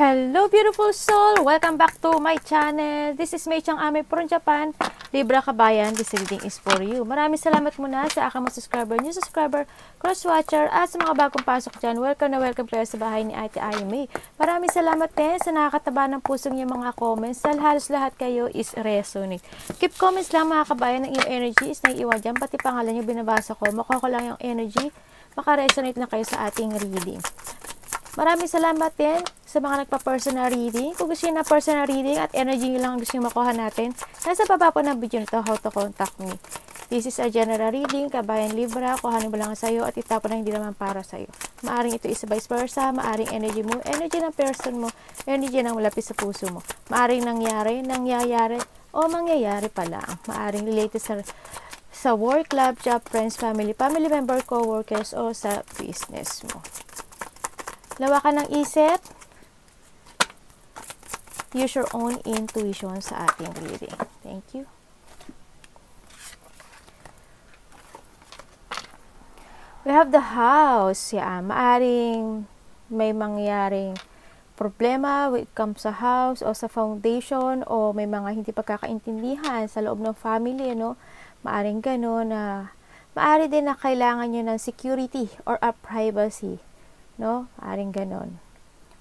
Hello beautiful soul! Welcome back to my channel. This is Mei Chang Ame from Japan. Libra Kabayan, this reading is for you. Maraming salamat muna sa aking mga subscriber, new subscriber, cross-watcher, at sa mga bagong pasok dyan. Welcome na welcome kayo sa bahay ni Ate Ayame. Maraming salamat din sa nakakataba ng pusong yung mga comments. Halos lahat kayo is resonate. Keep comments lang mga kabayan, ng iyong energy is naiiwan dyan. Pati pangalan nyo binabasa ko. Makuha ko lang yung energy. Maka-resonate na kayo sa ating reading. Maraming salamat din sa mga nagpa-personal reading. Kung gusto nyo na personal reading at energy nyo lang gusto nyo makuha natin, nasa baba po ng video nito, how to contact me. This is a general reading, kabayan Libra, kuhanin mo lang sa'yo at itapon na hindi naman para sa'yo. Maaring ito is vice versa, maaring energy mo, energy ng person mo, energy ng malapit sa puso mo. Maaring nangyayari, o mangyayari pala. Maaring related sa work, club, job, friends, family member, co-workers, o sa business mo. Lawakan ng isip. Use your own intuition sa ating reading. Thank you. We have the house. Yan. Maaring may mangyaring problema when it comes sa house o sa foundation o may mga hindi pagkakaintindihan sa loob ng family, no? Maaring gano'n na maari din na kailangan nyo ng security or a privacy. No? Aring ganon.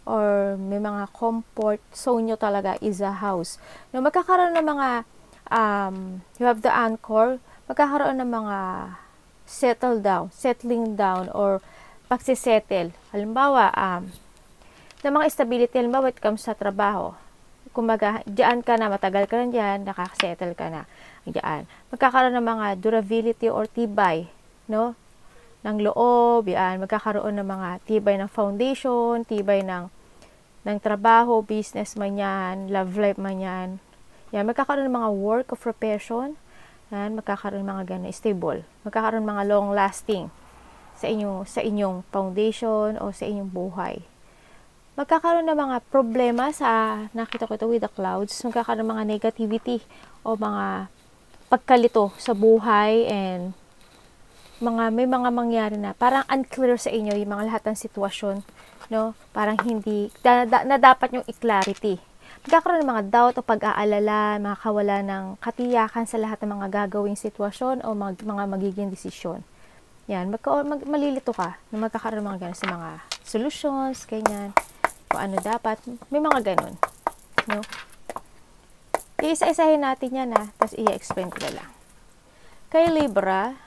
Or may mga comfort zone nyo talaga is a house. No, magkakaroon ng mga you have the anchor, magkakaroon ng mga settling down or pagsisettle. Halimbawa, ng mga stability, halimbawa it comes sa trabaho. Kumbaga, diyan ka na, matagal ka na diyan, nakakasettle ka na. Diyan. Magkakaroon ng mga durability or tibay, no? Ng loob, yan, magkakaroon ng mga tibay ng foundation, tibay ng trabaho, business man yan, love life man yan. Yan, magkakaroon ng mga work of profession, yan, magkakaroon ng mga ganun, stable. Magkakaroon ng mga long lasting sa inyong foundation o sa inyong buhay. Magkakaroon ng mga problema nakita ko ito with the clouds, magkakaroon ng mga negativity o mga pagkalito sa buhay and may mga mangyari na parang unclear sa inyo yung mga lahat ng sitwasyon, no? Parang hindi na dapat yung i-clarity. Magkakaroon ng mga doubt o pag-aalala, mga kawalan ng katiyakan sa lahat ng mga gagawing sitwasyon o mga magiging desisyon. Yan, malilito ka na magkakaroon ng mga ganun sa mga solutions, ganyan, kung ano dapat, may mga ganun, no? Iisa-isahin natin yan, tapos i-explain ko na lang. Kay Libra,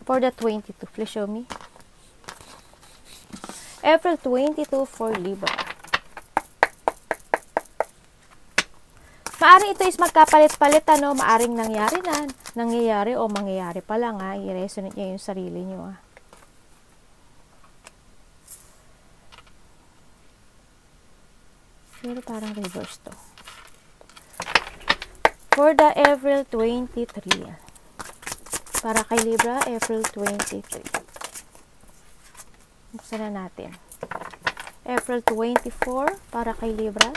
for the 22, please show me. April 22 for Libra. Maaring ito is magkapalit-palit, ano, maaring nangyayari o mangyayari pa lang, i-resonate niya yung sarili niyo, Pero parang reverse to. For the April 23. Para kay Libra, April 23. Buksan na natin. April 24, para kay Libra.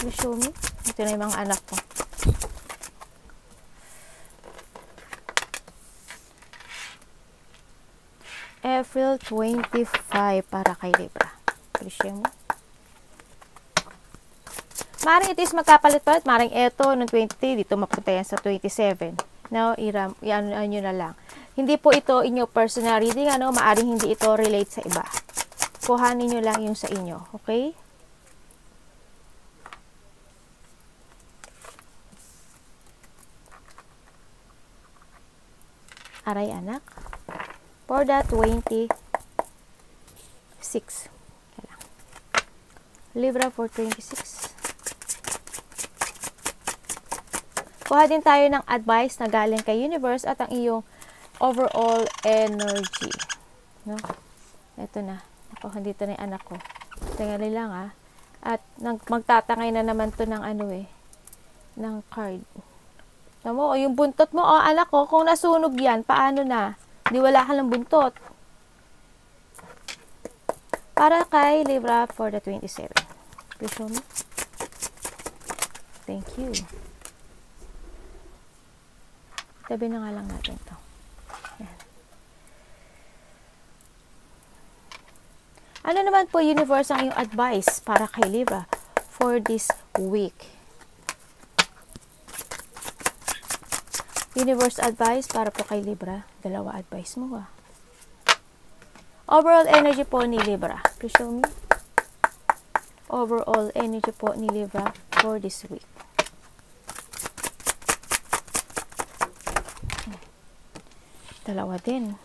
Please show me. Ito na yung mga anak ko. April 25, para kay Libra. Please show me. Maring ito is magkapalit-palit. Maring ito, noong 23, dito mapunta yan sa 27. Now, i-ano nyo na lang. Hindi po ito inyo personal reading, maaring hindi ito relate sa iba. Kuhanin nyo lang yung sa inyo, okay? Aray, anak. For the 26. Libra for 26. Kuha din tayo ng advice na galing kay universe at ang iyong overall energy. No? Ito na. Ako, dito na yung anak ko. Tingali lang, At magtatangay na naman to ng ng card. Tamo, yung buntot mo, anak ko, kung nasunog yan, paano na? Di wala ka ng buntot. Para kay Libra for the 27. Please show me. Thank you. Tabi na nga lang natin to. Yan. Ano naman po, universe, ang iyong advice para kay Libra for this week? Universe advice para po kay Libra. Dalawa advice mo, Overall energy po ni Libra. Please show me. Overall energy po ni Libra for this week. Dalawa din.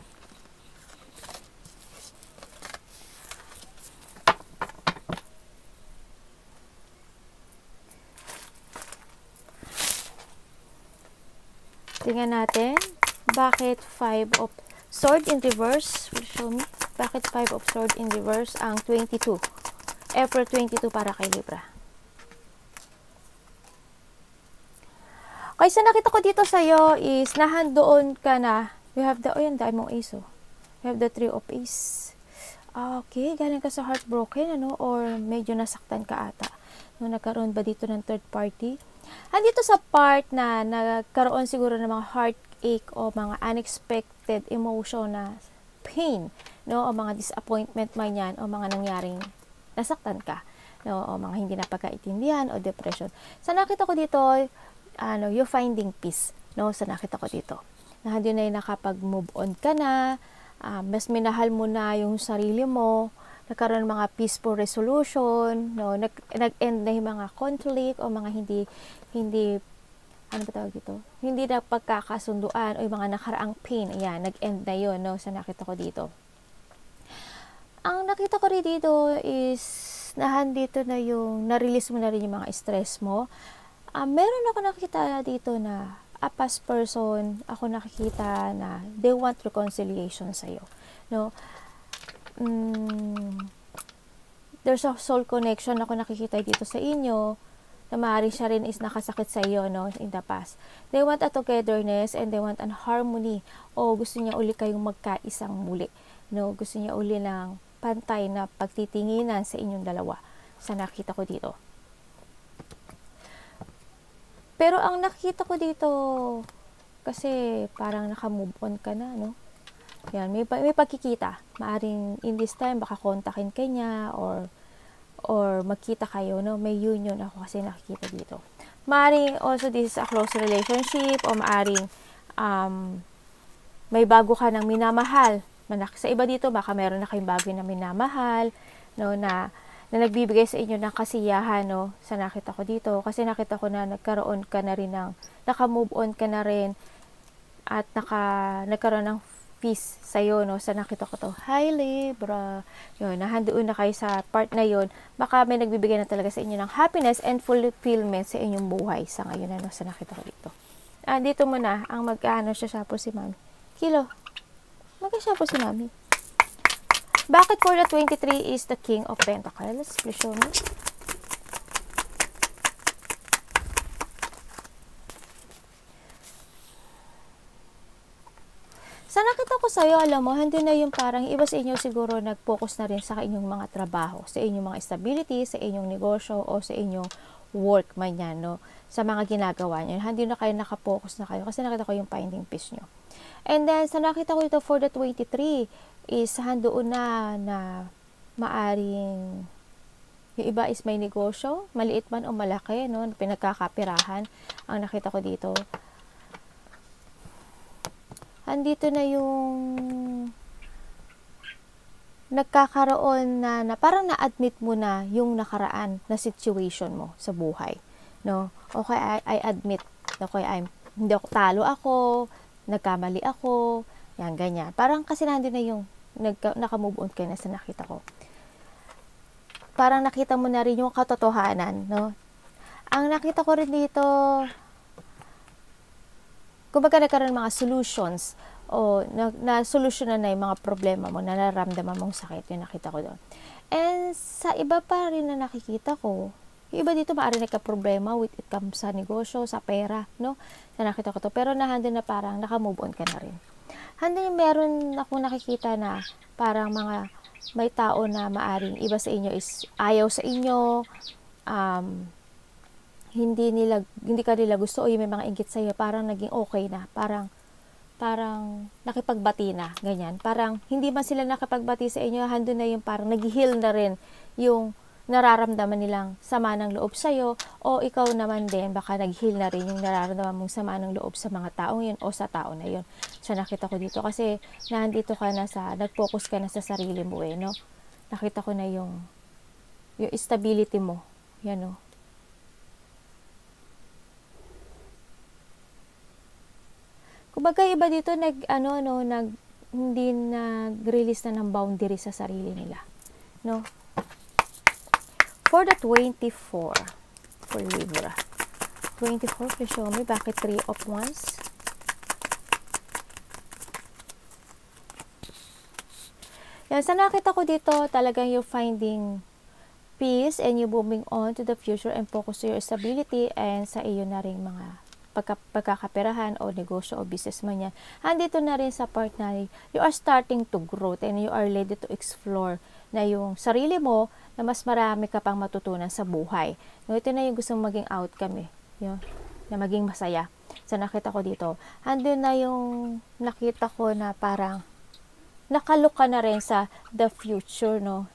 Tingnan natin, bakit 5 of Sword in reverse? Will show me. Bakit 5 of Sword in reverse ang 22? April 22 para kay Libra. Okay, so nakita ko dito sa'yo is nahandoon ka na. You have the, yan, Diamond Ace, You have the 3 of Ace. Okay, galing ka sa heartbroken, or medyo nasaktan ka ata. Nagkaroon ba dito ng third party? Andito sa part na nagkaroon siguro ng mga heartache o mga unexpected emotion na pain, o mga disappointment man yan, o mga nangyaring nasaktan ka, o mga hindi napagkaintindihan o depression. Sa nakita ko dito, you're finding peace, sa nakita ko dito. Na hindi na nakapag-move on ka na, mas minahal mo na yung sarili mo, nagkaroon ng mga peaceful resolution, nag-end na yung mga conflict o mga hindi ano ba tawag dito? Hindi na pagkakasunduan o yung mga nakaraang pain. Ayan, nag-end na yun, sa nakita ko dito. Ang nakita ko rin dito is nahandito na yung na-release mo na rin yung mga stress mo. Meron ako nakita dito na a past person, ako nakikita na they want reconciliation sa'yo. There's a soul connection ako nakikita dito sa inyo na maaari siya rin is nakasakit sa iyo, in the past. They want a togetherness and they want an harmony. O gusto niya uli kayong magkaisang muli. Gusto niya uli ng pantay na pagtitinginan sa inyong dalawa. Sa nakita ko dito. Pero ang nakita ko dito, kasi parang naka-move on ka na, Yan, may pagkikita. Maaring in this time, baka kontakin ka niya or magkita kayo, may union ako kasi nakikita dito. Maaring also this is a close relationship o maaring may bago ka ng minamahal. Sa iba dito, baka meron na kayong bago na minamahal, na nagbibigay sa inyo ng kasiyahan, sa nakita ko dito. Kasi nakita ko na nagkaroon ka na rin naka-move on ka na rin at nagkaroon ng peace sa'yo, sa nakita ko to. Hi, Libra. Yun, nahandoon na kayo sa part na yun. Baka may nagbibigay na talaga sa inyo ng happiness and fulfillment sa inyong buhay sa ngayon, sa nakita ko dito. Dito muna, ang siya po si Mami. Kilo, siya po si Mami. Bakit for the 23 is the King of Pentacles? Please show me. Sa nakita ko sa'yo, alam mo, hindi na yung parang iba sa inyo siguro nag-focus na rin sa inyong mga trabaho, sa inyong mga stability, sa inyong negosyo, o sa inyong work man yan, sa mga ginagawa nyo. Hindi na kayo nakapokus na kayo kasi nakita ko yung finding peace nyo. And then, sa nakita ko dito for the 23 is handoon na maaring yung iba is may negosyo, maliit man o malaki, pinagkakapirahan. Ang nakita ko dito. Andito na yung nagkakaroon na parang na-admit mo na yung nakaraan na situation mo sa buhay. Okay, I admit. Okay, hindi ako talo ako, nagkamali ako, yan, ganyan. Parang kasi nandun na yung naka-move on kayo na sa nakita ko. Parang nakita mo na rin yung katotohanan, Ang nakita ko rin dito, kumbaga nagkaroon ng mga solutions o na-solusyonan na yung mga problema mo, na nararamdaman mong sakit, yung nakita ko doon. And sa iba pa rin na nakikita ko, yung iba dito maaari nagka-problema with it comes sa negosyo, sa pera, na nakita ko to. Pero nahandun na parang naka-move on ka na rin. Handun meron akong nakikita na parang mga may tao na maaring iba sa inyo is ayaw sa inyo, hindi ka nila gusto o yung may mga inggit sa'yo, parang naging okay na, parang parang nakipagbati na, ganyan. Parang hindi man sila nakipagbati sa inyo, handun na yung parang nag-heal na rin yung nararamdaman nilang sama ng loob sa'yo, o ikaw naman din, baka nag-heal na rin yung nararamdaman mong sama ng loob sa mga taong yun o sa tao na yun. So, nakita ko dito kasi nandito ka na nag-focus ka na sa sarili mo no? Nakita ko na yung stability mo. Yan no? Kumbaga iba dito hindi nag-release na ng boundary sa sarili nila. No? For the 24, for Libra. 24, please show me. Bakit 3 of Wands? Yan, sa nakita ko dito, talagang you're finding peace and you're moving on to the future and focus to your stability and sa iyo na rin mga pagkakaperahan o negosyo o business man yan. Andito na rin sa part na you are starting to grow and you are ready to explore na yung sarili mo na mas marami ka pang matutunan sa buhay. No, ito na yung gusto mong maging outcome yun, na maging masaya. So nakita ko dito, andun na yung nakita ko na parang nakalook ka na rin sa the future, no?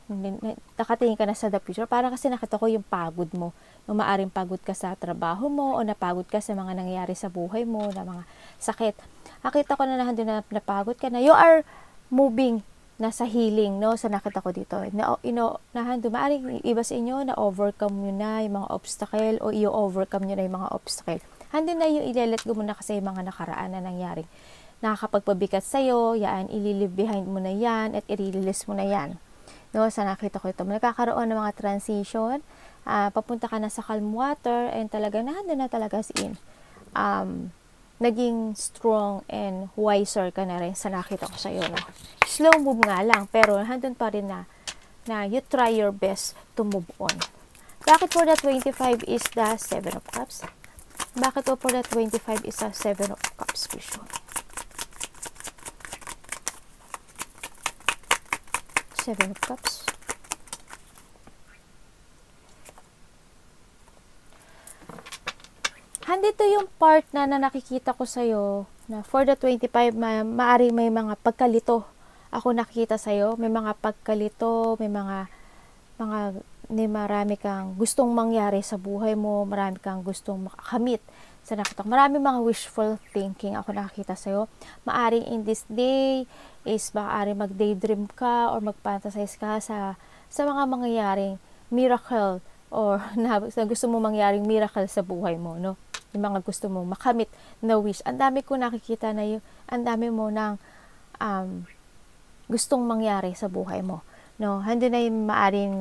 Nakatingin ka na sa the future. Parang kasi nakita ko yung pagod mo. No, maaring pagod ka sa trabaho mo o napagod ka sa mga nangyayari sa buhay mo, na mga sakit. Nakita ko na nandun na napagod ka na. You are moving nasa healing, no? So nakita ko dito. Nandun, maaring iba sa inyo na overcome nyo na yung mga obstacle o i-overcome nyo na yung mga obstacle. Handun na yung ile-let go mo na kasi yung mga nakaraan na nangyari. Nakakapagpabigat sa'yo, yan, ililive behind mo na yan, at i-release mo na yan. No, sa nakita ko ito, nagkakaroon ng mga transition, papunta ka na sa calm water, and talaga, nandun na talaga naging strong and wiser ka na rin sa nakita ko sa'yo. No? Slow move nga lang, pero nandun pa rin na you try your best to move on. Bakit for the 25 is the 7 of Cups? Bakit for the 25 is the 7 of Cups? Vision. 7 of Cups. Handito yung part na nakikita ko sa'yo na for the 25, maari may mga pagkalito ako nakikita sa'yo. May mga pagkalito, may marami kang gustong mangyari sa buhay mo, marami kang gustong makakamit sa nakita. Marami mga wishful thinking ako nakikita sa'yo. Maaring in this day is maaring mag-daydream ka or mag-fantasize ka sa mga mangyayaring miracle or na gusto mo mangyaring miracle sa buhay mo, no? Yung mga gusto mo makamit na wish. Ang dami ko nakikita na ang dami mo ng gustong mangyari sa buhay mo, no? Handun na yung maaring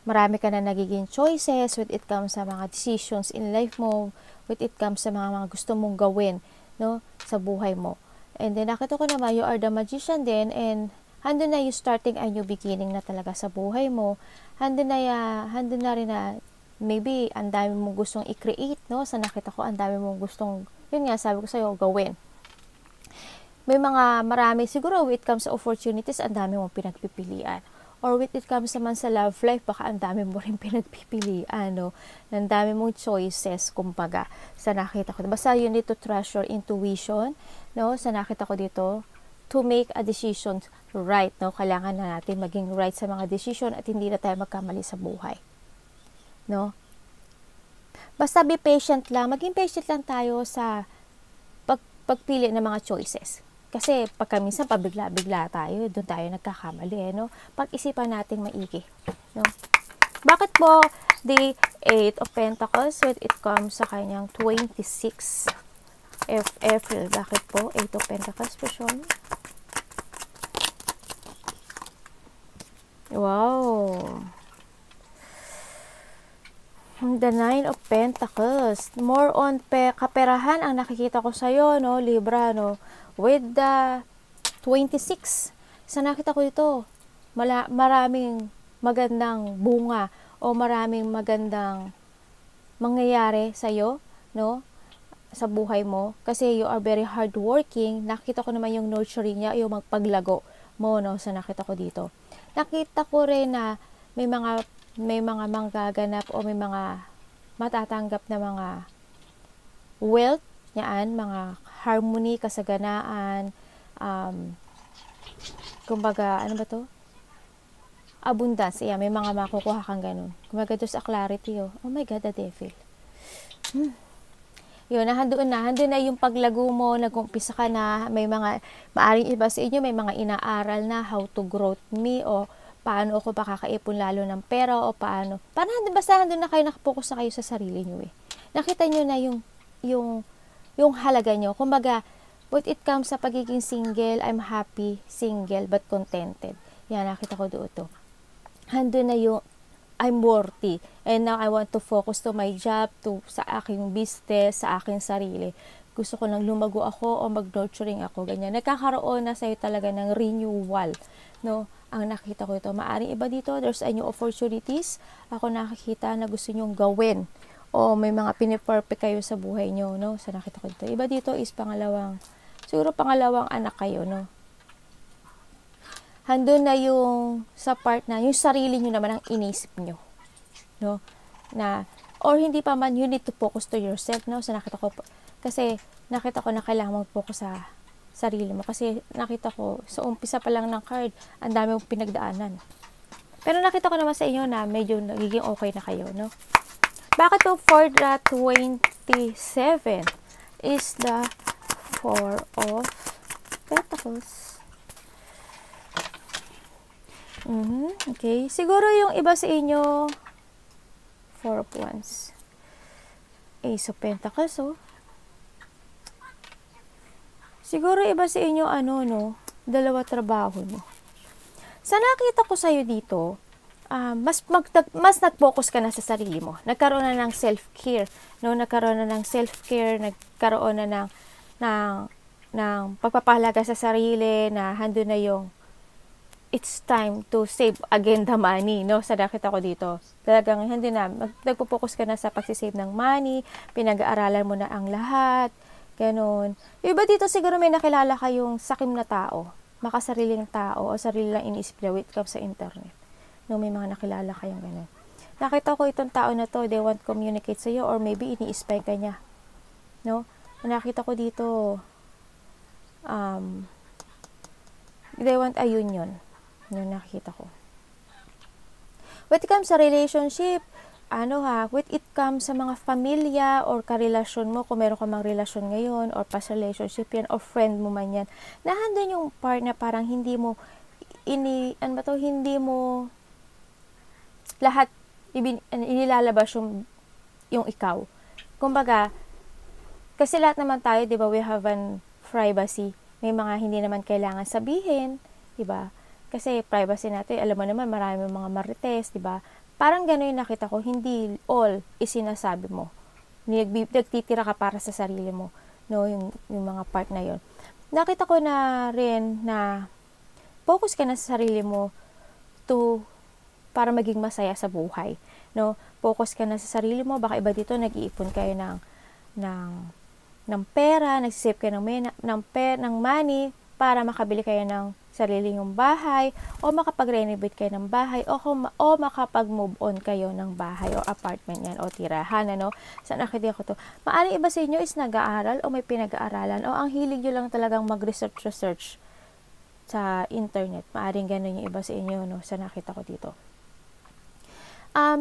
marami ka na nagiging choices when it comes sa mga decisions in life mo, when it comes sa mga gusto mong gawin, no, sa buhay mo. And then nakita ko naman you are the magician din, and handun na yung starting a new beginning na talaga sa buhay mo. Handun na rin na maybe ang dami mong gustong i-create, no? Sa nakita ko ang dami mong gustong, yun nga sabi ko sa'yo, gawin. May marami siguro when it comes to opportunities, ang dami mong pinagpipilian. Or when it comes naman sa love life, baka ang dami mo rin pinagpipilian, no? Ang dami mong choices, kumbaga, sa nakita ko. Basta you need to trust your intuition, no? Sa nakita ko dito, to make a decision right, no? Kailangan na natin maging right sa mga decision at hindi na tayo magkamali sa buhay, no? Basta be patient lang. Maging patient lang tayo sa pagpili ng mga choices. Kasi pagka minsan pabigla-bigla tayo, doon tayo nagkakamali, no? Pag-isipan nating maigi, no? Bakit po the 8 of Pentacles when it comes sa kanyang 26 April? Bakit po 8 of Pentacles po siya? Wow! The 9 of Pentacles. More on kaperahan ang nakikita ko sa'yo, no, Libra, no? With the 26. Sa nakita ko ito, maraming magandang bunga o maraming magandang mangyayari sa'yo, no? Sa buhay mo. Kasi you are very hardworking. Nakita ko naman yung nurturing niya, yung magpaglago mo, no? Sa nakita ko dito. Nakita ko rin na may mga manggaganap o may mga matatanggap na mga wealth Yan, mga harmony, kasaganaan, kumbaga, ano ba to? Abundance. Yeah, may mga makukuha kang ganun. Kumbaga doon sa clarity, oh my God, the devil. Yun, handun na yung paglago mo, nag-umpisa ka na, may mga, maaring iba sa inyo, may mga inaaral na, how to grow me, o paano ako makakaipon lalo ng pera, o paano, basta handun na kayo, nakapokus na kayo sa sarili nyo eh. Nakita nyo na yung halaga nyo. Kumbaga, when it comes sa pagiging single, I'm happy, single, but contented. Yan, nakita ko doon to. Handun na yung I'm worthy. And now, I want to focus to my job, sa aking business, sa aking sarili. Gusto ko nang lumago ako o mag-nurturing ako. Ganyan. Nagkakaroon na sa'yo talaga ng renewal. No? Ang nakita ko ito. Maaring iba dito, there's a new opportunities. Ako nakikita na gusto nyong gawin. O may mga piniperfect kayo sa buhay nyo. No? So, nakita ko dito. Iba dito is siguro pangalawang anak kayo. No? Handun na yung sa part na yung sarili nyo naman ang inisip nyo, no? Na, or hindi pa man, you need to focus to yourself, no? So, nakita ko na kailangan mag-focus sa sarili mo. Kasi nakita ko, sa umpisa pa lang ng card, ang dami mong pinagdaanan. Pero nakita ko naman sa inyo na medyo nagiging okay na kayo, no? Bakit po for the 27 is the 4 of Pentacles? Okay. Siguro yung iba sa inyo, 4 of Wands. Ace of Pentacles, oh. Siguro iba sa inyo, dalawa trabaho mo. Sa nakita ko sa'yo dito, mas nag-focus ka na sa sarili mo. Nagkaroon na ng self-care, no? Nagkaroon na ng self-care, nagkaroon na ng pagpapahalaga sa sarili, na handun na yung it's time to save again the money, no? Sa nakita ko dito. Talagang hindi na, nagpo-focus ka na sa pagsisave ng money, pinag-aaralan mo na ang lahat, ganun. Yung iba dito siguro may nakilala kayong sakim na tao, makasariling tao, o sarili lang iniisip na with sa internet. No, may mga nakilala kayong ganun. Nakita ko itong tao na to, they want to communicate sa iyo, or maybe ini-spy ka niya. No? Nakita ko dito, they want a union. Yung nakikita ko. When it comes sa relationship, when it comes sa mga pamilya or karelasyon mo, kung meron ka mang relasyon ngayon, or past relationship yan, or friend mo man yan, nahandun yung part na parang hindi mo, hindi mo lahat inilalabas yung ikaw. Kumbaga, kasi lahat naman tayo, di ba, we have an privacy. May mga hindi naman kailangan sabihin, di ba? Kasi privacy natin, alam mo naman, marami mga marites, di ba? Parang gano'n yung nakita ko, hindi all isinasabi mo. Nagtitira ka para sa sarili mo, no? Yung mga part na yon. Nakita ko na rin na focus ka na sa sarili mo para maging masaya sa buhay, no? Focus ka na sa sarili mo, baka iba dito nag-iipon kayo ng pera, nagsisave kayo ng money para makabili kayo ng sarili yung bahay, o makapag-renovate kayo ng bahay, o makapag-move on kayo ng bahay o apartment yan, o tirahan, Sa nakita ko to. Maaring iba sa inyo is nag-aaral o may pinag-aaralan, o ang hilig nyo lang talagang mag-research sa internet. Maaring ganun yung iba sa inyo, no? Sa nakita ko dito.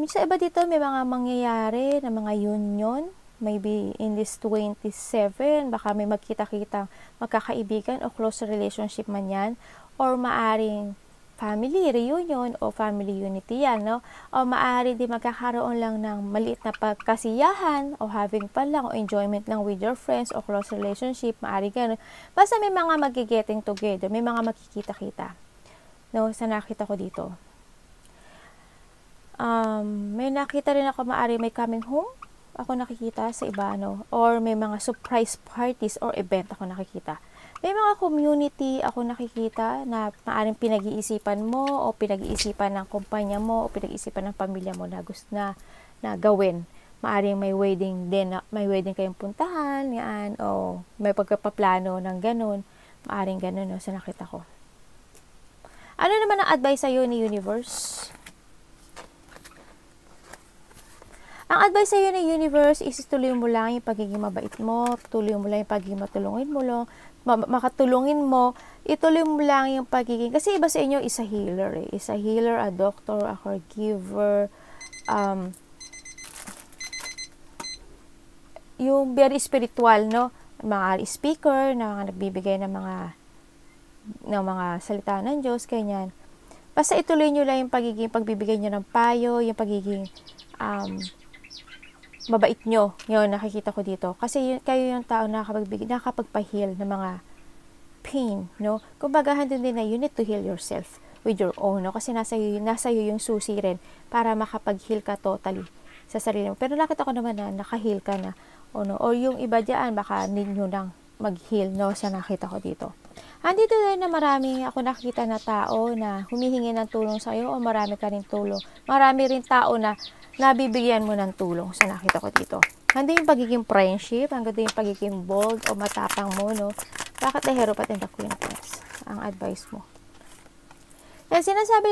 Sa iba dito, may mga mangyayari na mga union, maybe in this 27, baka may magkita-kita magkakaibigan o close relationship man yan, or maaring family reunion o family unity yan, no? O maaring di magkakaroon lang ng maliit na pagkasiyahan o having fun lang o enjoyment lang with your friends o close relationship, maaring gano'n. Basta may mga mag-getting together, may mga makikita-kita, no? Sa nakita ko dito. May nakita rin ako, maaring may coming home ako nakikita sa iba, no? Or may mga surprise parties or event ako nakikita. May mga community ako nakikita na maaaring pinag-iisipan mo o pinag-iisipan ng kumpanya mo o pinag-iisipan ng pamilya mo na gusto na gawin. Maaaring may wedding din, may wedding kayong puntahan, yan, o may pagpapaplano ng ganun. Maaaring ganun, no, sa nakita ko. Ano naman ang advice sa'yo ni Universe? Ang advice sa'yo ng universe is tuloy mo lang yung pagiging mabait mo, tuloy mo lang yung pagiging matulungin mo lang, makatulungin mo, ituloy mo lang yung pagiging, kasi iba sa inyo is a healer eh. Is a healer, a doctor, a caregiver, yung very spiritual, no? Mga speaker, na mga nagbibigay ng mga salita ng Diyos, ganyan. Basta ituloy nyo lang yung pagbibigay nyo ng payo, yung pagiging, mabait nyo. Yun, nakikita ko dito. Kasi kayo yung tao na nakakapagpa-heal ng mga pain, no? Kumbaga, handun din na you need to heal yourself with your own, no? Kasi nasa iyo yung susi rin para makapag-heal ka totally sa sarili mo. Pero nakita ko naman na naka-heal ka na, o no? Or yung iba dyan, baka need nyo nang mag-heal, no? Sa nakita ko dito. Andito din na marami ako nakita na tao na humihingi ng tulong sa'yo o marami ka rin tulong. Marami rin tao na nabibigyan mo ng tulong sa nakita ko dito. Handa yung pagiging friendship, hanggang yung pagiging bold o matapang mo, no? Bakit the Hero and the Queen of Wands? Ang advice mo. Kaya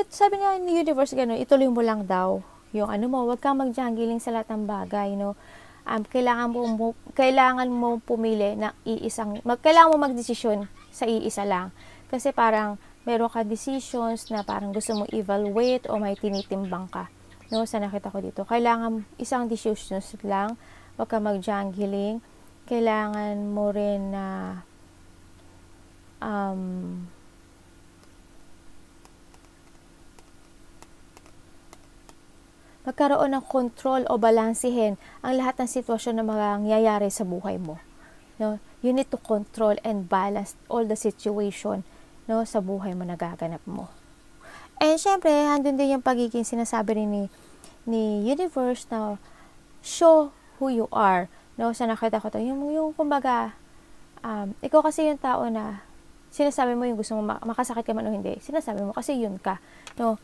sabi nga ni universe gano'n, ituloy mo lang daw yung huwag kang mag-jangling sa lahat ng bagay, no? Kailangan mo pumili na kailangan mo magdesisyon sa iisa lang. Kasi parang meron ka decisions na parang gusto mo evaluate o may tinitimbang ka. No, sa nakita ko dito. Kailangan isang decisions lang, huwag ka mag-jangling. Kailangan mo rin na magkaroon ng control o balansehin ang lahat ng sitwasyon na mangyayari sa buhay mo. No? You need to control and balance all the situation, no, sa buhay mo na gaganap mo. And syempre, handun din yung pagiging sinasabi rin ni universe na show who you are. No? Sa nakita ko to, yung kumbaga, ikaw kasi yung tao na sinasabi mo yung gusto mo makasakit ka man o hindi. Sinasabi mo kasi yun ka. No?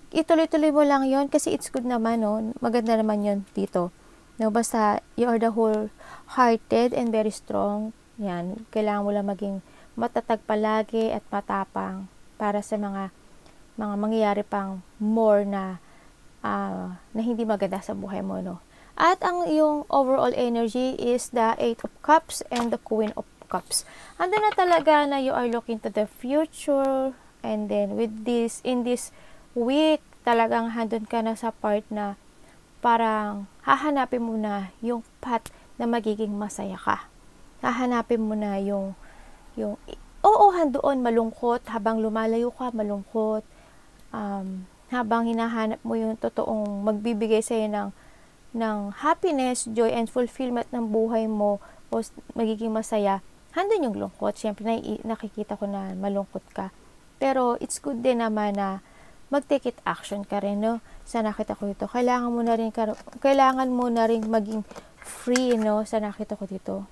Ituloy-tuloy mo lang yun kasi it's good naman, no? Maganda naman yun dito. No? Basta you are the whole-hearted and very strong. Yan. Kailangan mo lang maging matatag palagi at matapang para sa mga mangyayari pang more na hindi maganda sa buhay mo, no? At ang iyong overall energy is the 8 of Cups and the Queen of Cups. Ando na talaga na you are looking to the future, and then with this, in this week, talagang handun ka na sa part na parang hahanapin mo na yung path na magiging masaya ka. Hahanapin mo na yung handoon malungkot, habang lumalayo ka, malungkot, habang hinahanap mo yung totoong magbibigay sa'yo ng happiness, joy, and fulfillment ng buhay mo o magiging masaya, handun yung lungkot. Siyempre, nakikita ko na malungkot ka. Pero, it's good din naman na mag-take it action ka rin, no? Sa nakita ko dito. Kailangan mo na rin maging free, no? Sa nakita ko dito.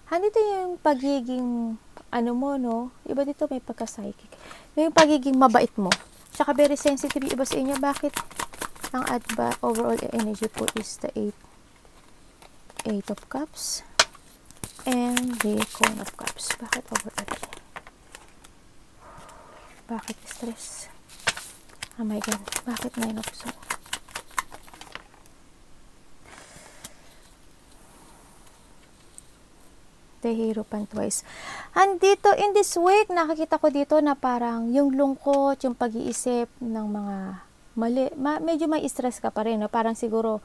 Handito yung pagiging mo, no? Iba dito may pagka-psychic. Yung pagiging mabait mo. Tsaka very sensitive yung iba sa inyo. Bakit ang overall energy po is the 8 of Cups and the Queen of Cups. Bakit overall energy? Bakit stress? Oh my God. Bakit 9 of Swords? The Hierophant twice. Andito, in this week, nakikita ko dito na parang yung lungkot, yung pag-iisip ng mga mali, medyo may stress ka pa rin, no? Parang siguro,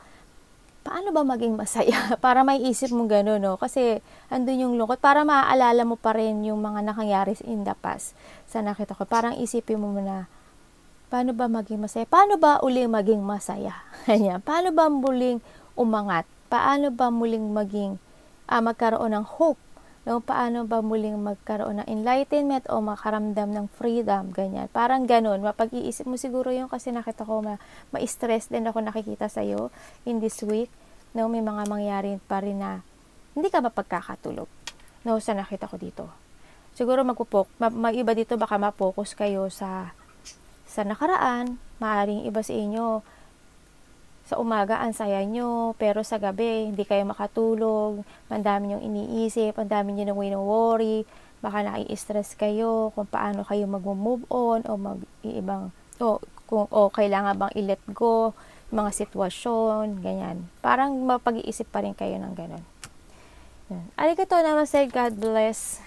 paano ba maging masaya? Para may isip mo gano'n, no? Kasi, andun yung lungkot, para maaalala mo pa rin yung mga nangyayari in the past. Sa nakita ko, parang isipin mo na, paano ba maging masaya? Paano ba uling maging masaya? Paano ba muling umangat? Paano ba muling maging magkaroon ng hope, no? Paano ba muling magkaroon ng enlightenment o makaramdam ng freedom, ganyan. Parang ganun, mapag-iisip mo siguro yun kasi nakita ko ma-stress din ako nakikita sa'yo in this week, no? May mga mangyari pa rin na hindi ka mapagkakatulog, no? Sa nakita ko dito. Siguro maiba dito, baka ma-focus kayo sa nakaraan, maaring iba sa inyo, sa umaga, ang saya nyo, pero sa gabi, hindi kayo makatulog, ang dami nyong iniisip, ang dami nyo nang wino-worry, baka nai-stress kayo kung paano kayo mag-move on o kung kailangan bang i-let go, mga sitwasyon, ganyan. Parang mapag-iisip pa rin kayo ng ganun. Arigatou namaste, God bless.